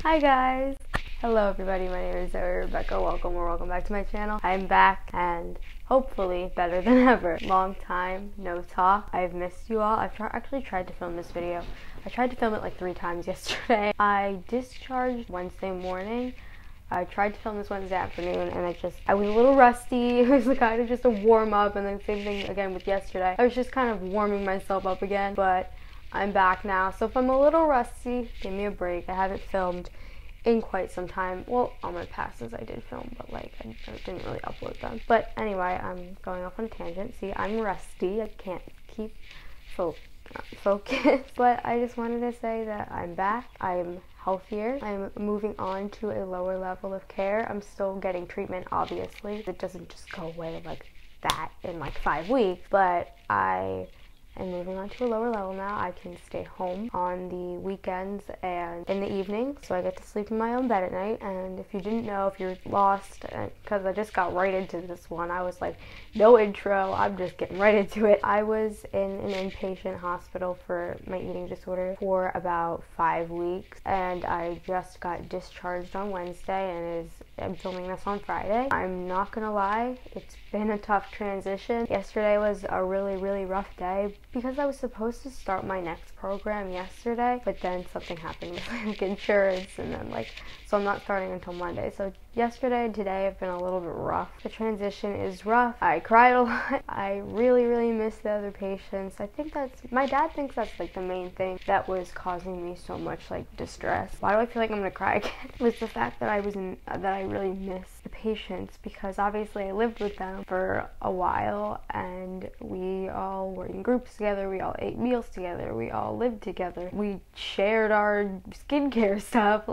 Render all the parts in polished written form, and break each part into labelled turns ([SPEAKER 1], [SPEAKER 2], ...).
[SPEAKER 1] Hi guys! Hello everybody, my name is Zoe Rebekah. Welcome back to my channel. I'm back and hopefully better than ever. Long time, no talk. I've missed you all. I've actually tried to film this video. I tried to film it like 3 times yesterday. I discharged Wednesday morning. I tried to film this Wednesday afternoon and I was a little rusty. It was kind of just a warm up, and then same thing again with yesterday. I was just kind of warming myself up again, but I'm back now. So if I'm a little rusty, give me a break. I haven't filmed in quite some time. Well, on my passes I did film, but like I didn't really upload them. But anyway, I'm going off on a tangent. See, I'm rusty. I can't keep focused. But I just wanted to say that I'm back. I'm healthier. I'm moving on to a lower level of care. I'm still getting treatment, obviously. It doesn't just go away like that in like 5 weeks, but I am moving on to a lower level now. I can stay home on the weekends and in the evening, so I get to sleep in my own bed at night. And if you didn't know, if you're lost, because I just got right into this one, I was like, no intro, I'm just getting right into it. I was in an inpatient hospital for my eating disorder for about 5 weeks, and I just got discharged on Wednesday, and I'm filming this on Friday. I'm not gonna lie, it's been a tough transition. Yesterday was a really rough day because I was supposed to start my next program yesterday, but then something happened with like insurance, and then so I'm not starting until Monday. So yesterday and today have been a little bit rough. The transition is rough. I cried a lot. I really miss the other patients. I think my dad thinks that's like the main thing that was causing me so much like distress. Why do I feel like I'm gonna cry again? Was the fact that I really miss the patients, because obviously I lived with them for a while and we all were in groups together, we all ate meals together, we all lived together, we shared our skincare stuff.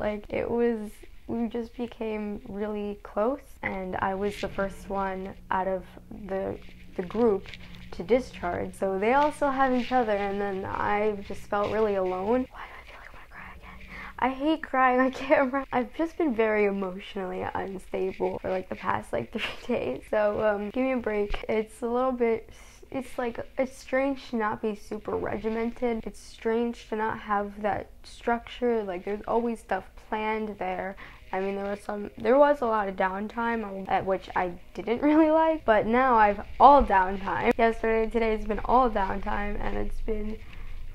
[SPEAKER 1] We just became really close, and I was the first one out of the group to discharge, so they all still have each other, and then I just felt really alone. Why do I feel like I want to cry again? I hate crying on camera. I've just been very emotionally unstable for like the past 3 days, so give me a break. It's a little bit, it's strange to not be super regimented. It's strange to not have that structure. Like, there's always stuff planned there. I mean, there was a lot of downtime, at which I didn't really like, but now I've all downtime. Yesterday and today's been all downtime, and it's been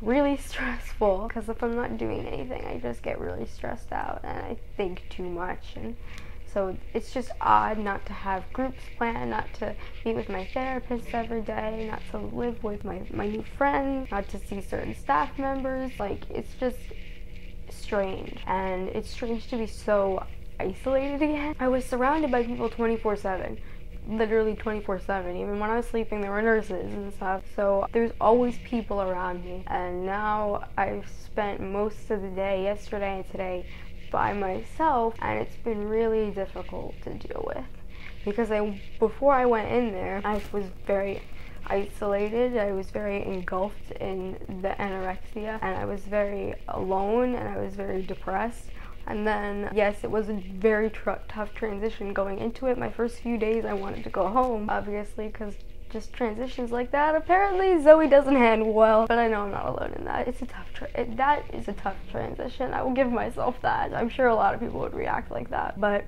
[SPEAKER 1] really stressful, because if I'm not doing anything, I just get really stressed out and I think too much. And so it's just odd not to have groups planned, not to meet with my therapist every day, not to live with my new friends, not to see certain staff members. Like, it's just strange, and it's strange to be so isolated again. I was surrounded by people 24/7, literally 24/7. Even when I was sleeping, there were nurses and stuff, so there's always people around me. And now I've spent most of the day, yesterday and today, by myself, and it's been really difficult to deal with, because before I went in there, I was very isolated. I was very engulfed in the anorexia, and I was very alone, and I was very depressed. And then, yes, it was a very tough transition going into it. My first few days I wanted to go home, obviously, because just transitions like that, apparently Zoe doesn't handle well. But I know I'm not alone in that. It's a tough that is a tough transition. I will give myself that. I'm sure a lot of people would react like that, but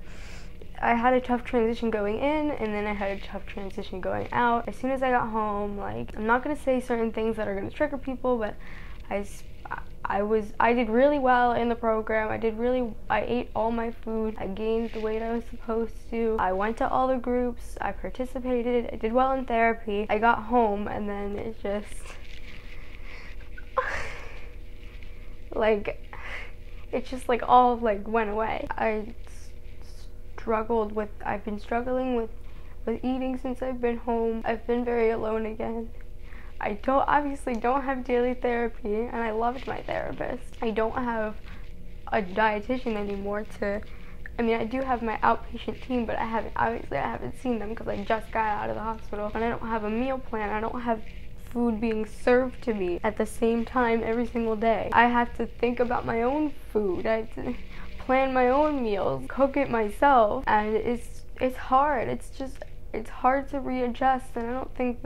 [SPEAKER 1] I had a tough transition going in, and then I had a tough transition going out. As soon as I got home, I'm not gonna say certain things that are gonna trigger people, but I did really well in the program. I ate all my food. I gained the weight I was supposed to. I went to all the groups. I participated. I did well in therapy. I got home, and then it just all went away. I've been struggling with eating since I've been home. I've been very alone again. I obviously don't have daily therapy, and I loved my therapist. I don't have a dietitian anymore I do have my outpatient team, but I haven't seen them because I just got out of the hospital, and I don't have a meal plan. I don't have food being served to me at the same time every single day. I have to think about my own food. I have to plan my own meals, cook it myself, and it's hard. It's hard to readjust, and I don't think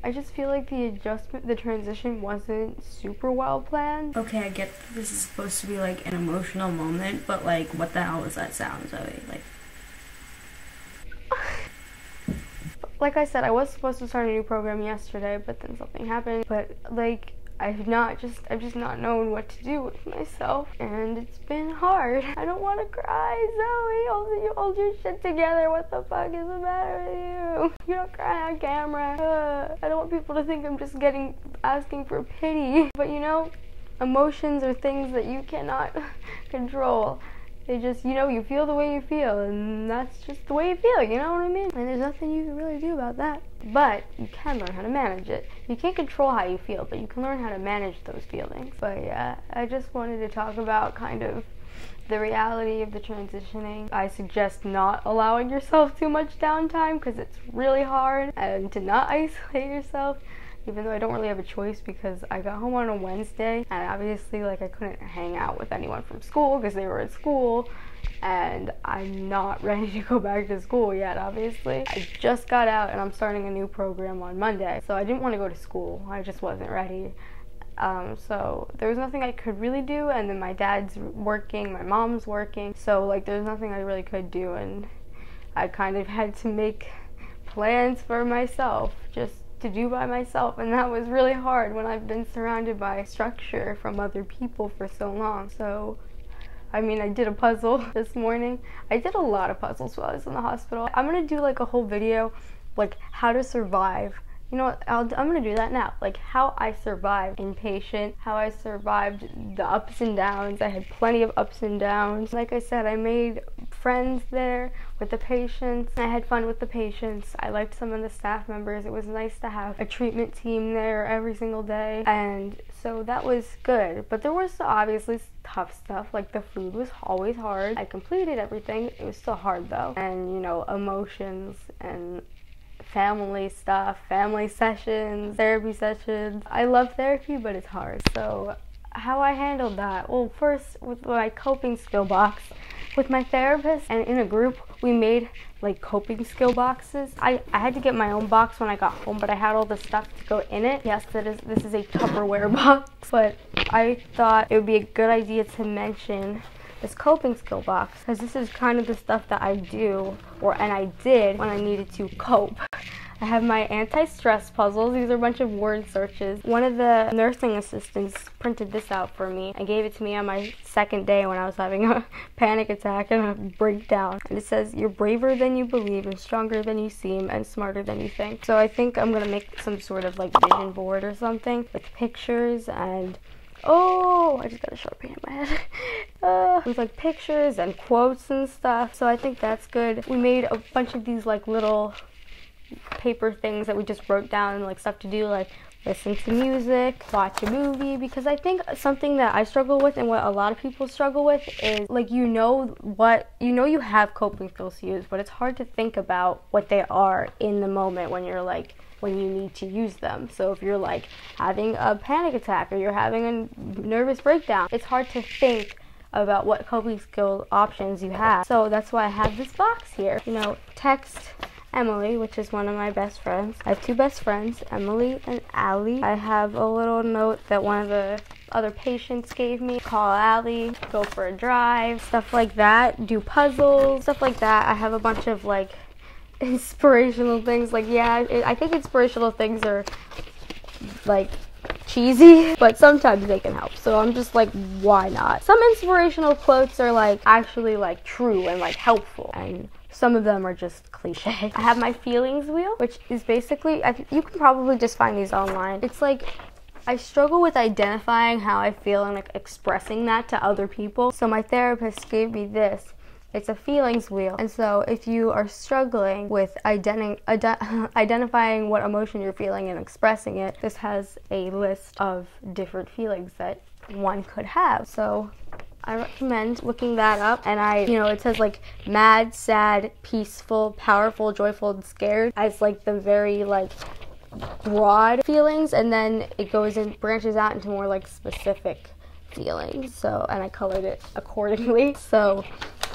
[SPEAKER 1] I just feel like the transition wasn't super well planned.
[SPEAKER 2] Okay, I get that this is supposed to be like an emotional moment, but like, what the hell was that sound, Zoe?
[SPEAKER 1] Like I said, I was supposed to start a new program yesterday, but then something happened. But like, I've just not known what to do with myself, and it's been hard. I don't want to cry, Zoe. You hold your shit together. What the fuck is the matter with you? You don't cry on camera. I don't want people to think I'm just asking for pity. But you know, emotions are things that you cannot control. They just, you feel the way you feel, and that's just the way you feel, you know what I mean? And there's nothing you can really do about that. But you can learn how to manage it. You can't control how you feel, but you can learn how to manage those feelings. But yeah, I just wanted to talk about kind of the reality of the transitioning. I suggest not allowing yourself too much downtime because it's really hard, and to not isolate yourself. Even though I don't really have a choice because I got home on a Wednesday, and obviously I couldn't hang out with anyone from school because they were at school, and I'm not ready to go back to school yet, obviously. I just got out and I'm starting a new program on Monday, so I didn't want to go to school. I just wasn't ready. So there was nothing I could really do, and then my dad's working, my mom's working, so like there's nothing I really could do, and I kind of had to make plans for myself, just to do by myself, and that was really hard when I've been surrounded by structure from other people for so long. So I mean, I did a puzzle this morning. I did a lot of puzzles while I was in the hospital. I'm gonna do like a whole video like how to survive. You know what, I'm gonna do that now. Like how I survived inpatient, how I survived the ups and downs. I had plenty of ups and downs. Like I said, I made friends there with the patients. I had fun with the patients. I liked some of the staff members. It was nice to have a treatment team there every single day. And so that was good. But there was obviously tough stuff. Like the food was always hard. I completed everything. It was still hard though. And emotions and family stuff, family sessions, therapy sessions. I love therapy, but it's hard. So how I handled that? Well, first with my coping skill box. With my therapist and in a group, we made like coping skill boxes. I had to get my own box when I got home, but I had all the stuff to go in it. Yes, this is a Tupperware box, but I thought it would be a good idea to mention this coping skill box, because this is kind of the stuff that I do, and I did when I needed to cope. I have my anti-stress puzzles. These are a bunch of word searches. One of the nursing assistants printed this out for me and gave it to me on my second day when I was having a panic attack and a breakdown. And it says, "You're braver than you believe and stronger than you seem and smarter than you think." So I think I'm gonna make some sort of like vision board or something with pictures and I just got a Sharpie in my head. With like pictures and quotes and stuff. So I think that's good. We made a bunch of these like little paper things that we just wrote down, like stuff to do, like listen to music, watch a movie, because I think something that I struggle with and what a lot of people struggle with is like you have coping skills to use, but it's hard to think about what they are in the moment when you need to use them. So if you're like having a panic attack or you're having a nervous breakdown, it's hard to think about what coping skill options you have. So that's why I have this box here. Text Emily, which is one of my best friends. I have two best friends, Emily and Allie. I have a little note that one of the other patients gave me. Call Allie, go for a drive, stuff like that. Do puzzles, stuff like that. I have a bunch of like inspirational things. I think inspirational things are like cheesy, but sometimes they can help. So I'm just like, why not? Some inspirational quotes are like actually like true and like helpful, and some of them are just cliche. I have my feelings wheel, which is basically, you can probably just find these online. It's like, I struggle with identifying how I feel and like expressing that to other people. So my therapist gave me this. It's a feelings wheel. And so if you are struggling with identifying what emotion you're feeling and expressing it, this has a list of different feelings that one could have. So I recommend looking that up. And it says like mad, sad, peaceful, powerful, joyful, and scared as like the very like broad feelings, and then it goes and branches out into more like specific feelings. So, and I colored it accordingly. So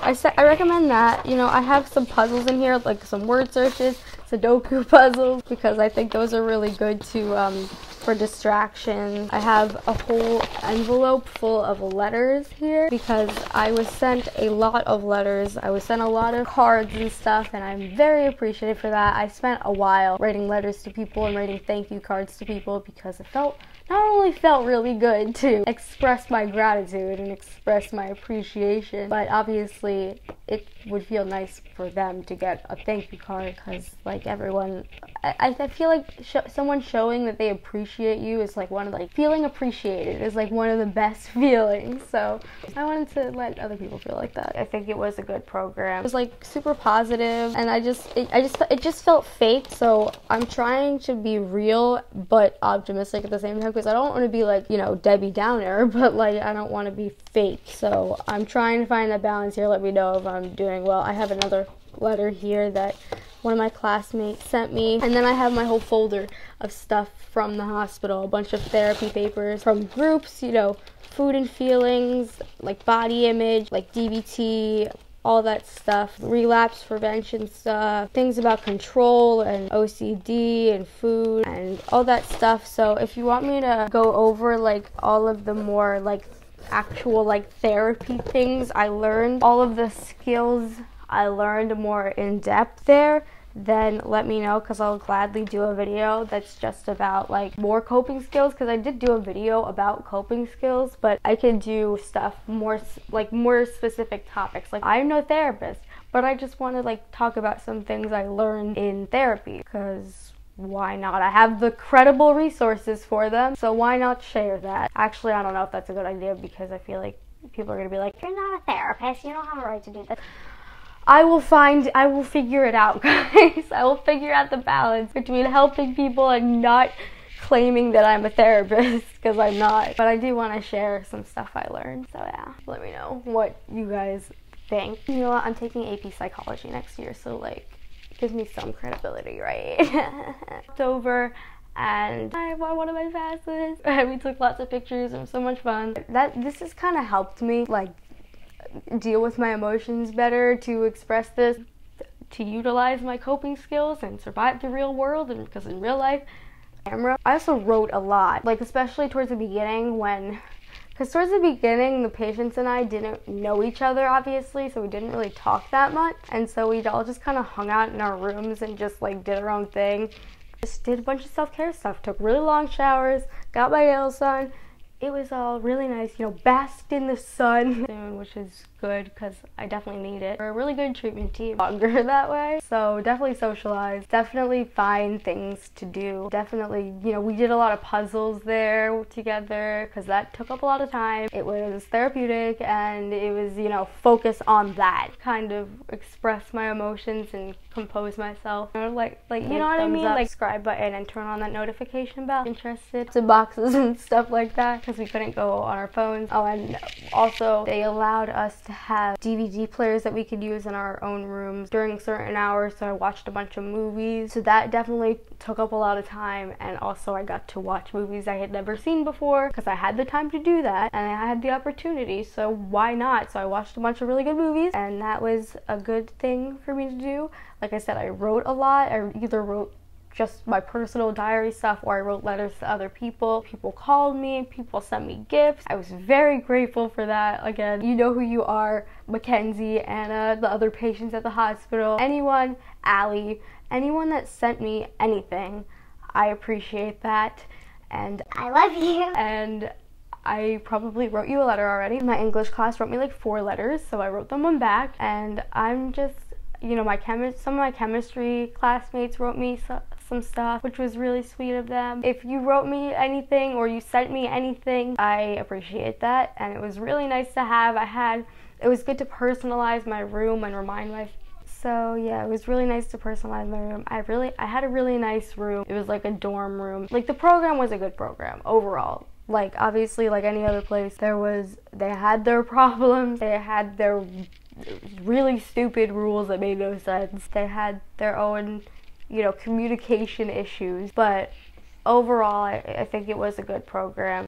[SPEAKER 1] I recommend that. I have some puzzles in here, like some word searches, Sudoku puzzles because I think those are really good to for distractions. I have a whole envelope full of letters here because I was sent a lot of letters. I was sent a lot of cards and stuff, and I'm very appreciative for that. I spent a while writing letters to people and writing thank you cards to people because it not only felt really good to express my gratitude and express my appreciation, but obviously it would feel nice for them to get a thank you card because, like, everyone, I feel like someone showing that they appreciate you is like feeling appreciated is like one of the best feelings. So I wanted to let other people feel like that. I think it was a good program. It was like super positive, and it just felt fake. So I'm trying to be real but optimistic at the same time because I don't want to be like, you know, Debbie Downer, but like I don't want to be fake. So I'm trying to find that balance here. Let me know if I'm doing well. I have another letter here that one of my classmates sent me, and then I have my whole folder of stuff from the hospital, a bunch of therapy papers from groups, you know, food and feelings, like body image, like DBT, all that stuff, relapse prevention stuff, things about control and OCD and food and all that stuff. So if you want me to go over like all of the more like actual like therapy things I learned, all of the skills I learned more in depth there, then let me know because I'll gladly do a video that's just about like more coping skills, because I did do a video about coping skills, but I could do stuff more specific topics. Like, I'm no therapist, but I just want to like talk about some things I learned in therapy because why not? I have the credible resources for them, so why not share that? Actually, I don't know if that's a good idea because I feel like people are gonna be like, you're not a therapist, you don't have a right to do that. I will figure it out, guys. I will figure out the balance between helping people and not claiming that I'm a therapist, because I'm not. But I do want to share some stuff I learned. So yeah, let me know what you guys think. You know what? I'm taking AP Psychology next year, so like, it gives me some credibility, right? It's over. And I won one of my passes. We took lots of pictures. It was so much fun. This has kind of helped me, like, deal with my emotions better, to express this, to utilize my coping skills and survive the real world, and because in real life, I also wrote a lot, like especially towards the beginning because towards the beginning the patients and I didn't know each other obviously, so we didn't really talk that much, and so we all just kind of hung out in our rooms and just like did our own thing, just did a bunch of self-care stuff, took really long showers, got my nails done. It was all really nice, you know, basked in the sun, which is good because I definitely need it. We're a really good treatment team, longer that way. So definitely socialize, definitely find things to do. Definitely, you know, we did a lot of puzzles there together because that took up a lot of time. It was therapeutic and it was, you know, focus on that. Kind of express my emotions and compose myself. You know, like you know what I mean? Like subscribe button and turn on that notification bell. Interested in boxes and stuff like that because we couldn't go on our phones. Oh, and also they allowed us to have DVD players that we could use in our own rooms during certain hours, so I watched a bunch of movies. So that definitely took up a lot of time, and also I got to watch movies I had never seen before because I had the time to do that and I had the opportunity, so why not? So I watched a bunch of really good movies, and that was a good thing for me to do. Like I said, I wrote a lot. I either wrote just my personal diary stuff, or I wrote letters to other people. People called me, people sent me gifts. I was very grateful for that. Again, you know who you are, Mackenzie, Anna, the other patients at the hospital, anyone, Allie, anyone that sent me anything. I appreciate that, and I love you. And I probably wrote you a letter already. My English class wrote me like 4 letters, so I wrote them one back, and I'm just, you know, some of my chemistry classmates wrote me some stuff, which was really sweet of them. If you wrote me anything or you sent me anything, I appreciate that, and it was really nice to have. It was good to personalize my room and remind my. So yeah, it was really nice to personalize my room. I had a really nice room. It was like a dorm room. Like, the program was a good program overall. Like, obviously, like any other place, they had their problems. They had their really stupid rules that made no sense. They had their own, you know, communication issues, but overall I think it was a good program.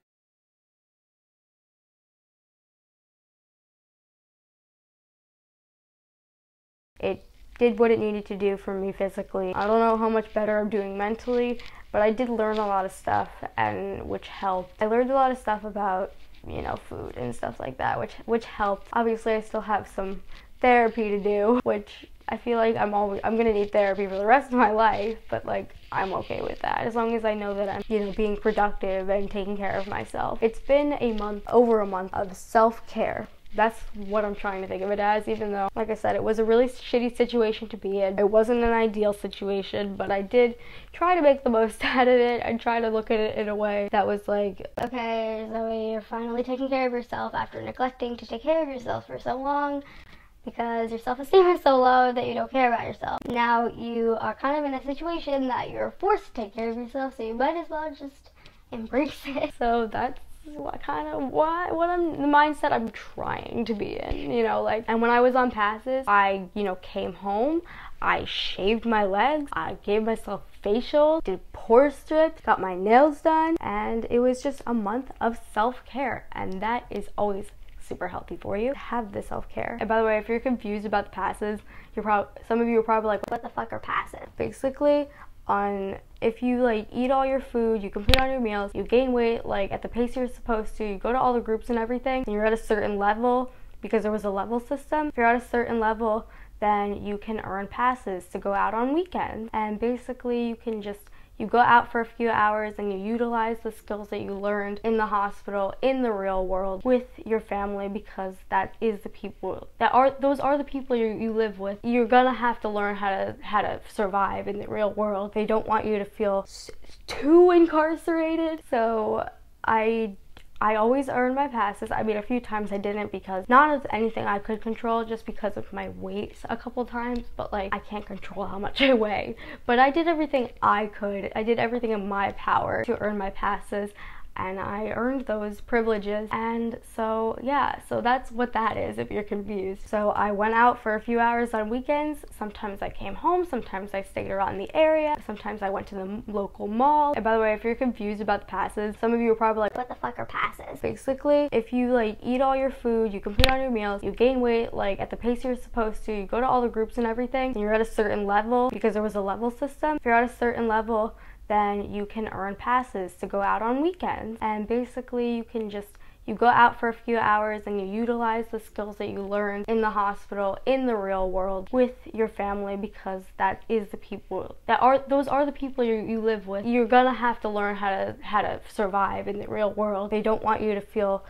[SPEAKER 1] It did what it needed to do for me physically. I don't know how much better I'm doing mentally, but I did learn a lot of stuff, and which helped. I learned a lot of stuff about, you know, food and stuff like that, which helped. Obviously, I still have some therapy to do, which I feel like I'm gonna need therapy for the rest of my life, but like I'm okay with that as long as I know that I'm, you know, being productive and taking care of myself. It's been over a month of self-care. That's what I'm trying to think of it as, even though, like I said, it was a really shitty situation to be in. It wasn't an ideal situation, but I did try to make the most out of it and try to look at it in a way that was like, okay, Zoe, you're finally taking care of yourself after neglecting to take care of yourself for so long, because your self-esteem is so low that you don't care about yourself. Now you are kind of in a situation that you're forced to take care of yourself, so you might as well just embrace it. So that's the mindset I'm trying to be in, you know, like. And when I was on passes, I, you know, came home, I shaved my legs, I gave myself facial, did pore strips, got my nails done, and it was just a month of self-care, and that is always super healthy for you. Have the self-care. And by the way, if you're confused about the passes, some of you are probably like, what the fuck are passes? Basically, if you like eat all your food, you complete all your meals, you gain weight like at the pace you're supposed to, you go to all the groups and everything, and you're at a certain level, because there was a level system. If you're at a certain level, then you can earn passes to go out on weekends. And basically you go out for a few hours and you utilize the skills that you learned in the hospital, in the real world, with your family, because those are the people you live with. You're gonna have to learn how to survive in the real world. They don't want you to feel too incarcerated. So I always earned my passes. I mean, a few times I didn't, because not of anything I could control, just because of my weight a couple times, but like I can't control how much I weigh. But I did everything I could. I did everything in my power to earn my passes, and I earned those privileges. And so yeah, so that's what that is if you're confused. So I went out for a few hours on weekends. Sometimes I came home, sometimes I stayed around the area, sometimes I went to the local mall. And by the way, if you're confused about the passes, some of you are probably like, what the fuck are passes? Basically, if you like eat all your food, you complete all your meals, you gain weight like at the pace you're supposed to, you go to all the groups and everything, and you're at a certain level, because there was a level system. If you're at a certain level, then you can earn passes to go out on weekends. And basically you go out for a few hours and you utilize the skills that you learned in the hospital, in the real world, with your family, because those are the people you live with. You're gonna have to learn how to survive in the real world. They don't want you to feel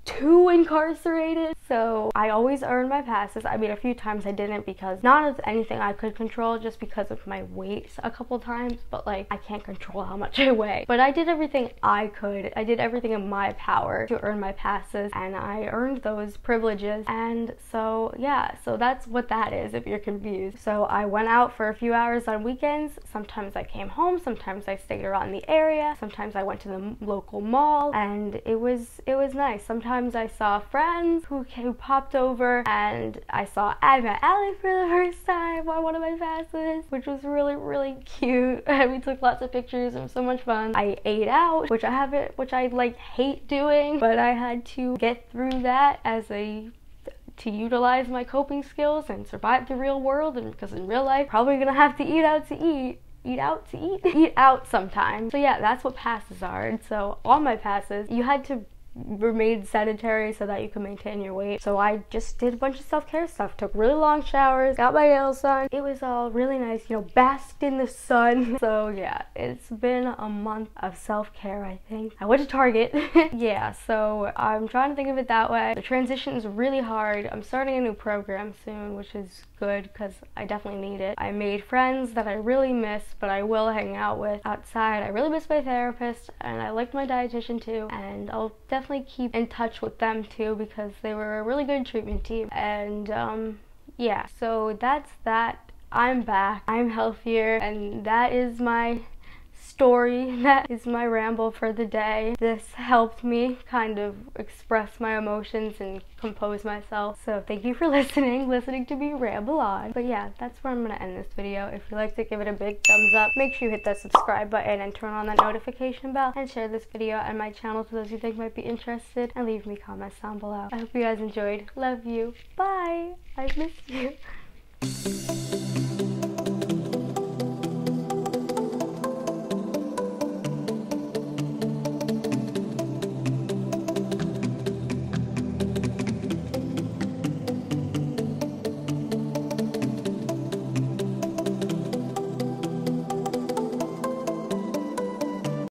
[SPEAKER 1] too incarcerated. So I always earned my passes. I mean, a few times I didn't, because not of anything I could control, just because of my weight a couple times, but like I can't control how much I weigh. But I did everything I could. I did everything in my power to earn my passes, and I earned those privileges. And so yeah, so that's what that is if you're confused. So I went out for a few hours on weekends. Sometimes I came home, sometimes I stayed around the area, sometimes I went to the local mall, and it was nice. Sometimes I saw friends who popped over, and I met Allie for the first time on one of my passes, which was really, really cute. And we took lots of pictures. It was so much fun. I ate out, which I like hate doing, but I had to get through that to utilize my coping skills and survive the real world. And because in real life, probably gonna have to eat out sometimes. So yeah, that's what passes are. And so on my passes, you had to remain sedentary so that you can maintain your weight. So I just did a bunch of self-care stuff, took really long showers, got my nails done. It was all really nice, you know, basked in the sun. So yeah, it's been a month of self-care, I think. I went to Target. Yeah, so I'm trying to think of it that way. The transition is really hard. I'm starting a new program soon, which is good because I definitely need it. I made friends that I really miss, but I will hang out with outside. I really miss my therapist, and I liked my dietitian too, and I'll definitely keep in touch with them too, because they were a really good treatment team. And yeah, so that's that. I'm back, I'm healthier, and that is my story. That is my ramble for the day. This helped me kind of express my emotions and compose myself. So thank you for listening to me ramble on. But yeah, that's where I'm gonna end this video. If you liked it, give it a big thumbs up. Make sure you hit that subscribe button and turn on that notification bell, and share this video and my channel to those you think might be interested, and leave me comments down below. I hope you guys enjoyed. Love you. Bye. I missed you. bye.